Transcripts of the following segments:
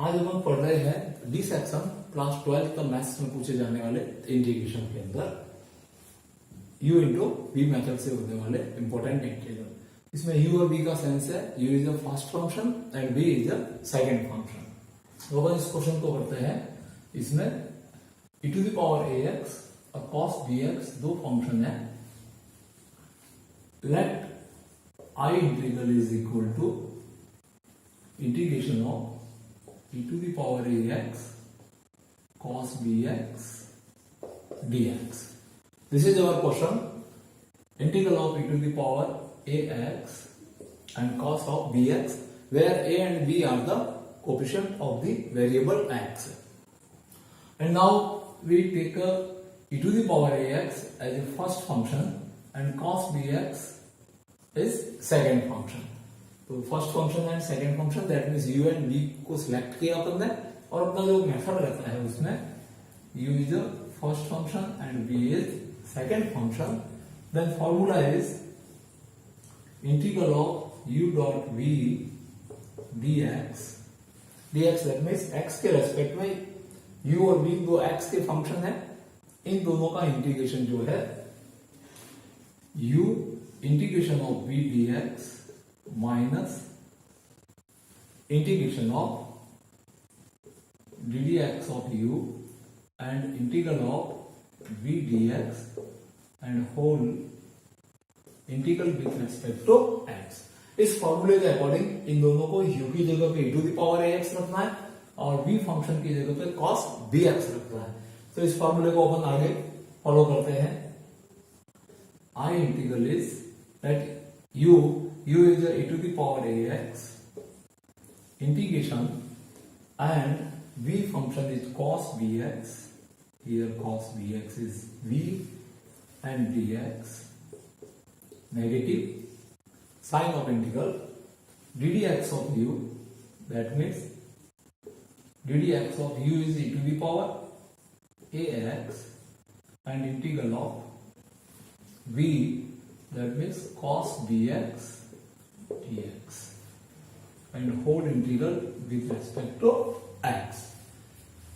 आज हम पढ़ रहे हैं डी सेक्शन क्लास 12 का मैथ्स में पूछे जाने वाले इंटीग्रेशन के अंदर u इंटू v मेथड से होने वाले इंपॉर्टेंट इंटीग्रल। इसमें u और v का सेंस है u is a first function and v is a second function. तो अपन इस क्वेश्चन को करते हैं। इसमें e to the power ax और cos bx दो फंक्शन है। Let I integral is equal to integration of e to the power ax cos bx dx. This is our question. Integral of e to the power ax and cos of bx, where a and b are the coefficient of the variable x. And now we take e to the power ax as a first function and cos bx is second function. तो first function and second function that means u and v को select किया अपन ने और अपना जो method रहता है उसमें u is a first function and v is second function. Then formula is integral of u dot v dx that means x के रेस्पेक्ट में u और v दो x के फंक्शन है, इन दोनों का इंटीग्रेशन जो है u integration of v dx minus integration of ddx of u and integral of v dx and whole integral with respect to x। इस फॉर्मूले के अकॉर्डिंग इन दोनों को u की जगह पे e to the power ax रखना है और v फंक्शन की जगह पे cos bx रखना है। तो इस फॉर्मूले को अपन आगे फॉलो करते हैं। I integral is that u is e to the power ax integration and v function is cos bx, here cos bx is v and dx negative sign of integral ddx of u, that means ddx of u is e to the power ax and integral of v, that means cos bx dx and whole integral with respect to x.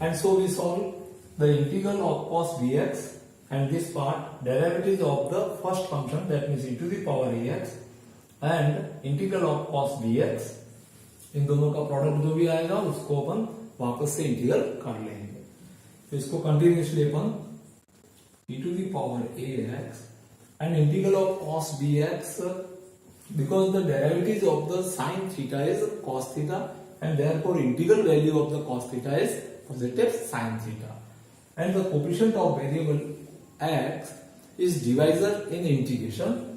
And so we solve the integral of cos bx and this part derivative of the first function, that means e to the power ax and integral of cos bx, इन दोनों का product जो भी आएगा उसको अपन वापस से integral कर लेंगे। तो इसको continuously upon e to the power ax and integral of cos bx, because the derivative of the sin theta is cos theta and therefore integral value of the cos theta is positive sin theta and the coefficient of variable x is divisor in integration.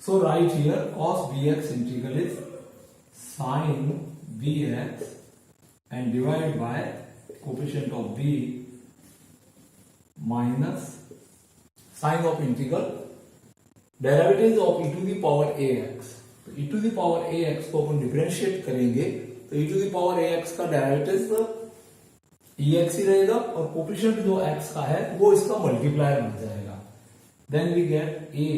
So right here cos bx integral is sin bx and divided by coefficient of b minus sign of integral derivative of e to the power ax। तो e to the power ax को अपन differentiate करेंगे तो e to the power ax का derivative ex ही रहेगा और coefficient जो x का है वो इसका मल्टीप्लायर बन जाएगा। Then we get a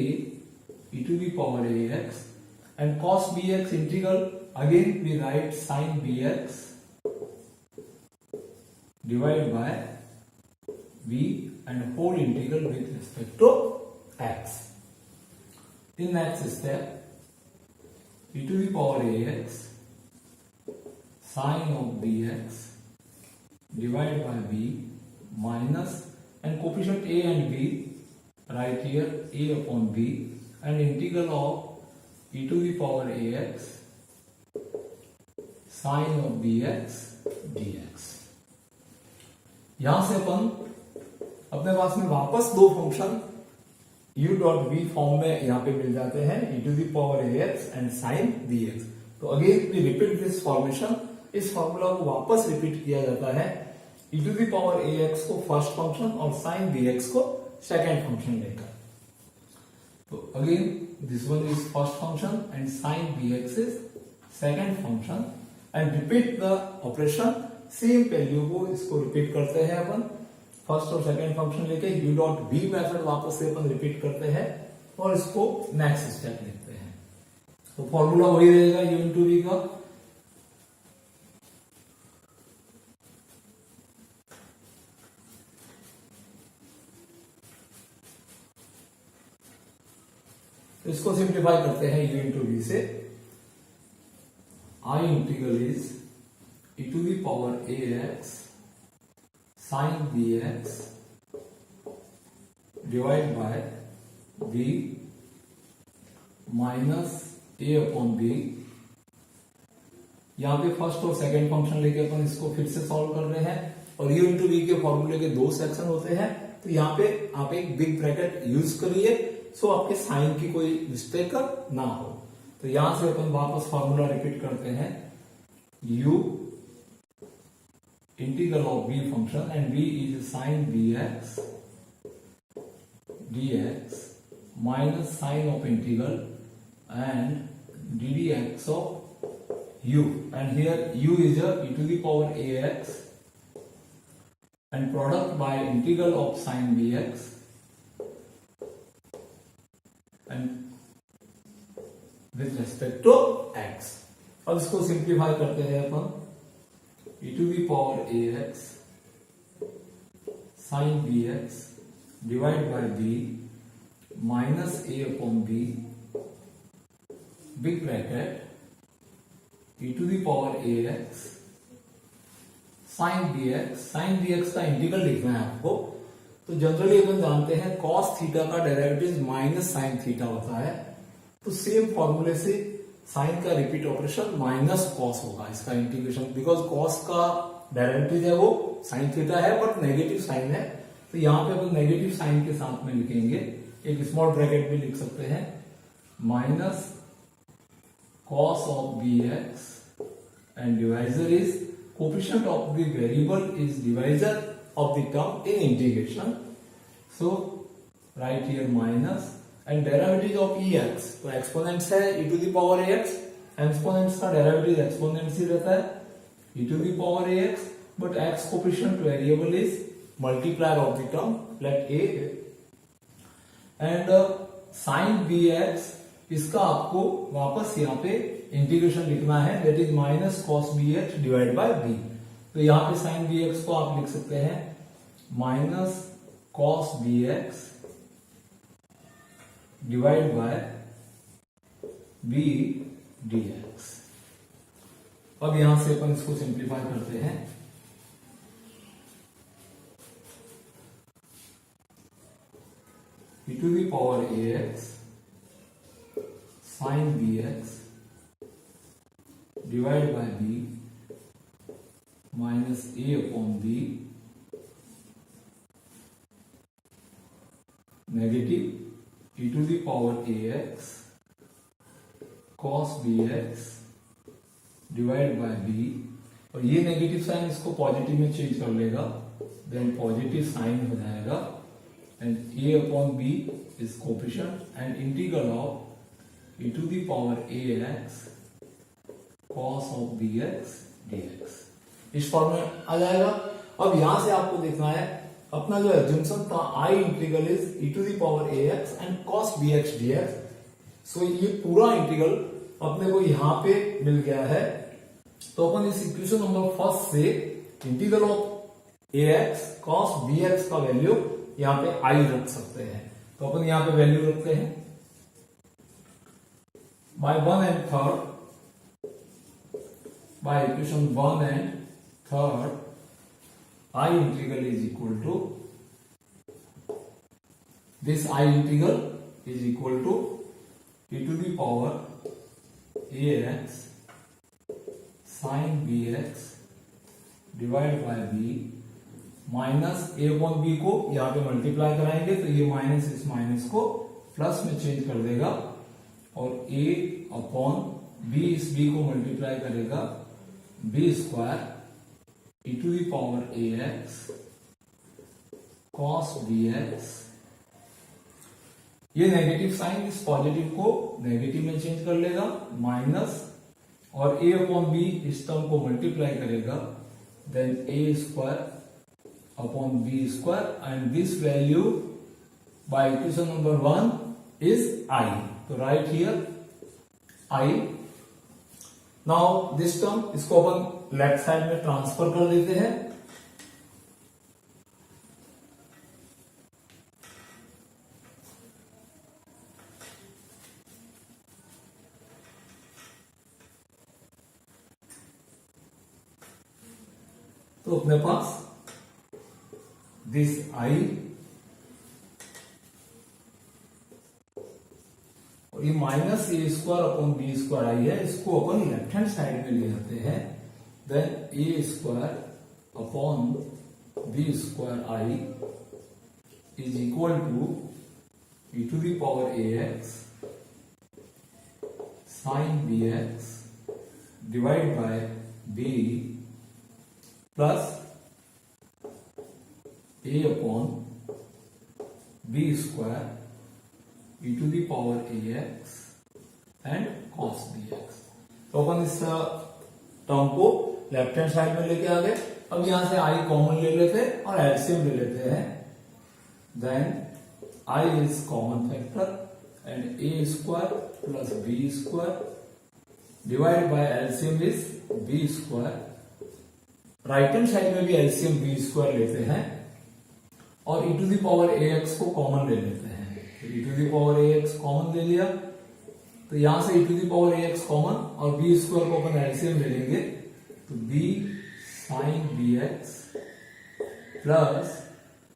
e to the power ax and cos bx integral again we write sin bx divide by v and whole integral with respect to x। In next step, e to the power ax sin of bx divided by b minus and coefficient a and b right here a upon b and integral of e to the power ax sin of bx dx। यहां से अपन अपने पास में वापस दो function u dot v form में यहाँ पे मिल जाते हैं e to the power ax and sin bx। तो again we repeat this formation. इस फॉर्मूला को वापस रिपीट किया जाता है e to the power ax को फर्स्ट फंक्शन और sin bx को सेकंड फंक्शन लेकर। तो again this one is first function and sin bx is second function and repeat the operation. Same value को इसको रिपीट करते हैं अपन फर्स्ट और सेकंड फंक्शन लेके u डॉट v मेथड वापस से अपन रिपीट करते हैं और इसको नेक्स्ट स्टेप लिखते हैं। तो फॉर्मूला वही रहेगा u इंटू v का तो इसको सिंप्लीफाई करते हैं u इंटू वी से। I integral is e to the power ax sine bx divide by b minus a upon b। यहां पे फर्स्ट और सेकंड फंक्शन लेके अपन इसको फिर से सॉल्व कर रहे हैं, और u इंटू वी के फॉर्मूले के दो सेक्शन होते हैं, तो यहाँ पे आप एक बिग ब्रैकेट यूज करिए सो आपके साइन की कोई मिस्टेक ना हो। तो यहां से अपन वापस फॉर्मूला रिपीट करते हैं, u integral of v function and v is sine bx dx minus sign of integral and ddx of u, and here u is a e to the power ax and product by integral of sin bx and with respect to x। अब इसको simplify करते हैं अपन, e to the power ax sin bx divide by b minus a upon b big bracket e to the power ax sine bx का integral लिखना है आपको। तो जनरली अपन जानते हैं cos थीटा का डेरिवेटिव माइनस साइन थीटा होता है, तो सेम फॉर्मूले से साइन का रिपीट ऑपरेशन माइनस कॉस होगा इसका इंटीग्रेशन, बिकॉज कॉस का डेरिवेटिव है वो साइन थीटा है बट नेगेटिव साइन है, तो यहाँ पे अपन नेगेटिव साइन के साथ में लिखेंगे, एक स्मॉल ब्रैकेट भी लिख सकते हैं, minus cos of bx and divisor is coefficient of the variable is divisor of the term in integration. So write here minus and derivative of ex, तो exponents है e to the power ax, exponents का derivative exponents ही रहता है e to the power ax, but x coefficient variable is multiplier of the term, let a and sin bx इसका आपको वापस यहाँ पे इंटीग्रेशन लिखना है, that is minus cos b x divide by b. तो यहाँ पे साइन बी एक्स को आप लिख सकते हैं minus cos b x divide by b d x. अब यहां से अपन इसको सिंप्लीफाई करते हैं, e to the power ax sin bx divided by b minus a upon b negative e to the power ax cos bx divided by b, और ये negative sign इसको positive में चेंज कर लेगा, देन पॉजिटिव साइन हो जाएगा and a upon b is coefficient and integral of e to the power ax cos of bx dx इस form में आ जाएगा। अब यहां से आपको देखना है अपना जो एज्यूम्पशन था I integral is e to the power ax and cos bx dx, सो ये पूरा इंटीग्रल अपने को यहां पे मिल गया है। तो अपन इस इक्वेशन नंबर फर्स्ट से integral of ax cos bx का वैल्यू यहां पे I रख सकते हैं, तो अपन यहां पे वैल्यू रखते हैं by 1 and 3rd, by equation 1 and 3rd, I integral is equal to, this I integral is equal to e to the power ax sin bx divided by b minus a upon b को यहाँ पे multiply कराएंगे तो ये minus इस minus को plus में change कर देगा, और a अपॉन b इस b को मल्टीप्लाई करेगा b square e to the power ax cos bx, ये नेगेटिव साइन इस पॉजिटिव को नेगेटिव में चेंज कर लेगा, माइनस और a अपॉन b इस टर्म को मल्टीप्लाई करेगा, then a square upon b square and this value by equation number 1 is I, तो right here I। Now this term इसको अपन लेफ्ट साइड में ट्रांसफर कर देते हैं, तो अपने पास दिस आई और ये माइनस ए स्क्वायर अपॉन बी स्क्वायर आई है, इसको अपन लेफ्ट हैंड साइड में ले जाते हैं। Then a square upon b square I is equal to e to the power ax sin bx divided by b plus a upon b square e to the power ax and cos bx। तो अपन इस term को left hand side में लेके आ गए। अब यहां से आई कॉमन ले लेते और एलसीएम ले लेते हैं। Then I is common factor and a square plus b square divided by LCM is b square। Right hand side में भी LCM b square लेते हैं और e to the power ax को कॉमन ले लेते हैं। तो e to the power ax common ले लिया, तो यहां से e to the power ax common और b square को अपन LCM ले लेंगे, तो b sin bx plus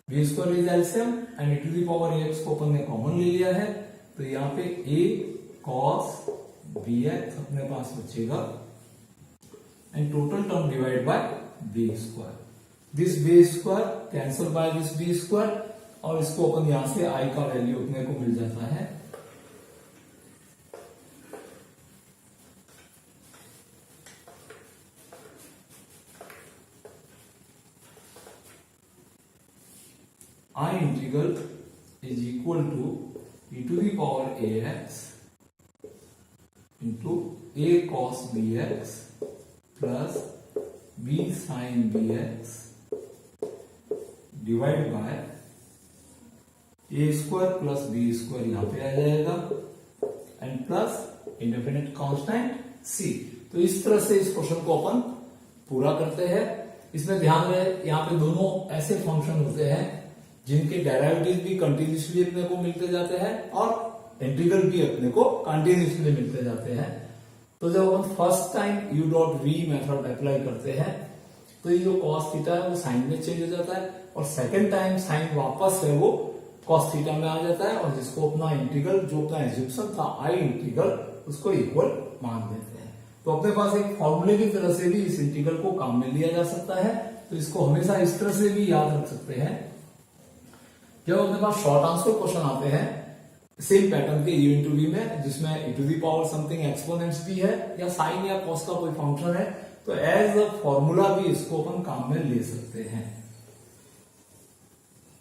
b square is LCM and e to the power ax को अपन ने कॉमन ले लिया है, तो यहाँ पे a cos bx अपने पास बचेगा and total term divide by b square. This b square cancel by this b square और इसको अपन यहां से i का वैल्यू अपने को मिल जाता है I integral is equal to e to the power ax into a cos bx plus b sin bx divided by a square plus b square यहां पे आ जाएगा and plus indefinite constant c। तो इस तरह से इस क्वेश्चन को अपन पूरा करते हैं। इसमें ध्यान रहे यहाँ पे दोनों ऐसे फंक्शन होते हैं जिनके डेरिवेटिव भी कंटिन्यूसली अपने को मिलते जाते हैं और इंटीग्रल भी अपने को कंटिन्यूसली मिलते जाते हैं। तो जब हम first time u dot v method apply करते हैं तो ये जो cos थीटा है वो साइन में चेंज हो जाता है और सेकेंड टाइम साइन वापस है वो cos थीटा में आ जाता है और जिसको अपना इंटीग्रल जो अपना एज्यूम्पशन था i इंटीग्रल उसको इक्वल मान देते हैं। तो अपने पास एक फॉर्मूले की तरह से भी इस इंटीग्रल को काम में लिया जा सकता है, तो इसको हमेशा इस तरह से भी याद रख सकते हैं। जब अपने पास शॉर्ट आंसर क्वेश्चन आते हैं सेम पैटर्न के u इंटू v में, जिसमें e to the power something exponents भी है या साइन या कॉस का कोई फंक्शन है, तो एज अ फॉर्मूला भी इसको अपन काम में ले सकते हैं।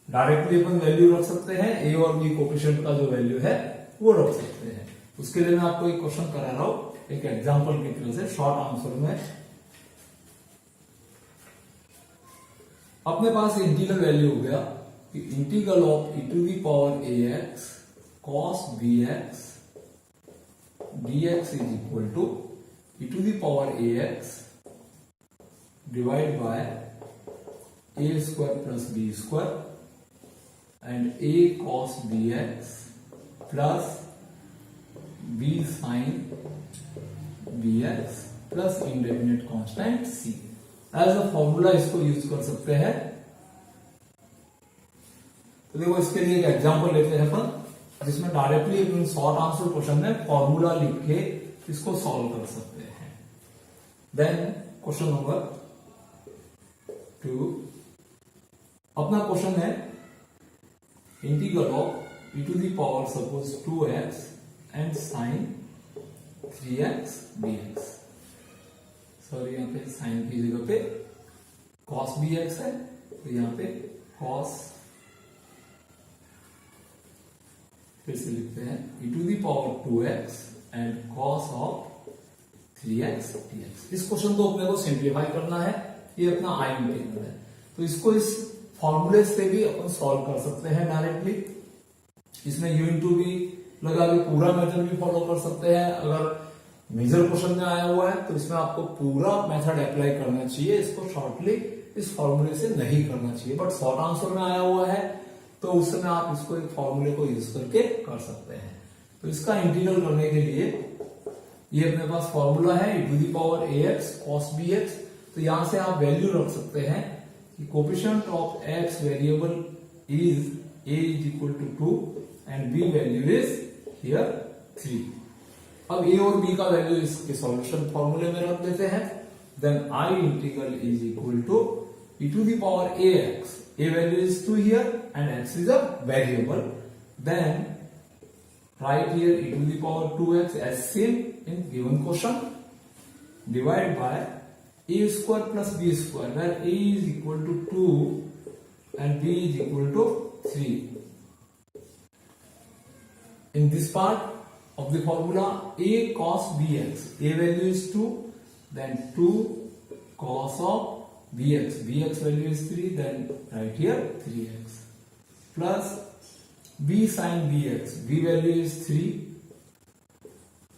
डायरेक्टली अपन वैल्यू रख सकते हैं, a और b कोफिशिएंट का जो वैल्यू है वो रख सकते हैं। उसके लिए मैं आपको एक क्वेश्चन करा रहा हूं एक एग्जाम्पल की तरह से शॉर्ट आंसर में। अपने पास इंटीग्रल वैल्यू हो गया integral of e to the power ax cos bx dx is equal to e to the power ax divided by a square plus b square and a cos bx plus b sin bx plus indefinite constant c। As a formula इसको use कर सकते हैं। तो देखो इसके लिए एक example लेते हैं अपन जिसमें डायरेक्टली अपन शॉर्ट आंसर क्वेश्चन में फॉर्मूला लिख के इसको सॉल्व कर सकते हैं। देन क्वेश्चन नंबर 2, अपना क्वेश्चन है integral of e to the power suppose 2x and sine 3x dx। Sorry यहाँ पे साइन की जगह पे cos bx है, तो यहाँ पे cos, फिर से लिखते हैं e to the power 2x and cos of 3x dx। इस क्वेश्चन को अपने को सिंप्लीफाई करना है, ये अपना आई इंटीग्रल है, तो इसको इस फॉर्मूले से भी अपन सॉल्व कर सकते हैं डायरेक्टली। इसमें u इंटू भी लगा के पूरा मेथड भी फॉलो कर सकते हैं। अगर मेजर क्वेश्चन में आया हुआ है तो इसमें आपको पूरा मेथड अप्लाई करना चाहिए, इसको शॉर्टली इस फॉर्मूले से नहीं करना चाहिए। बट शॉर्ट आंसर में आया हुआ है तो उस समय आप इसको एक फॉर्मूले को यूज करके कर सकते हैं। तो इसका इंटीग्रल करने के लिए ये अपने पास फॉर्मूला है e to the power ax cos bx, तो यहां से आप वैल्यू रख सकते हैं कि coefficient of x variable is a is equal to 2 and b value is here 3। अब a और b का वैल्यू इसके सॉल्यूशन फॉर्मूले में रख देते हैं। Then I integral is equal to e to the power ax, a value is 2 here and x is a variable. Then write here e to the power 2x as seen in given question, divide by a square plus b square, where a is equal to 2 and b is equal to 3. In this part of the formula, a cos bx, a value is 2, then 2 cos of bx, bx value is 3, then right here 3x, plus b sin bx, b value is 3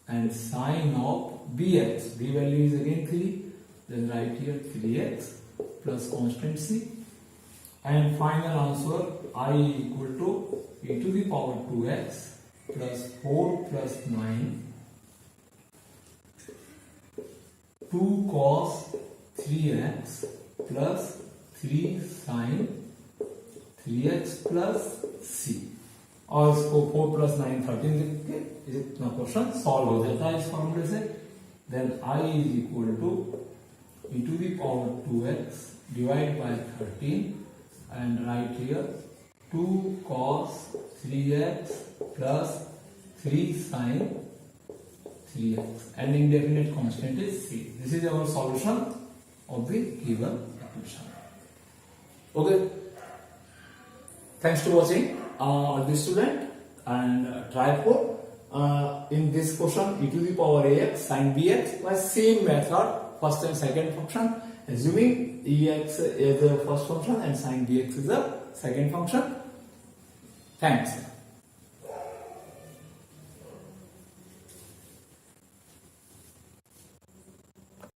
and sin of bx, b value is again 3, then right here 3x plus constant c, and final answer I equal to e to the power 2x plus 4 plus 9, 2 cos 3x plus 3 sin 3x plus c, और इसको 4 plus 9 13 लिख के इतना question solve हो जाता है इस फॉर्मूले से। Then I is equal to e to the power 2x divided by 13 and right here 2 cos 3x plus 3 sin 3x and indefinite constant is c. This is our solution of the given equation. Okay, thanks to watching this student, and try for in this question e to the power ax sin bx by same method, first and second function, assuming ex is the first function and sin bx is the second function. Thanks.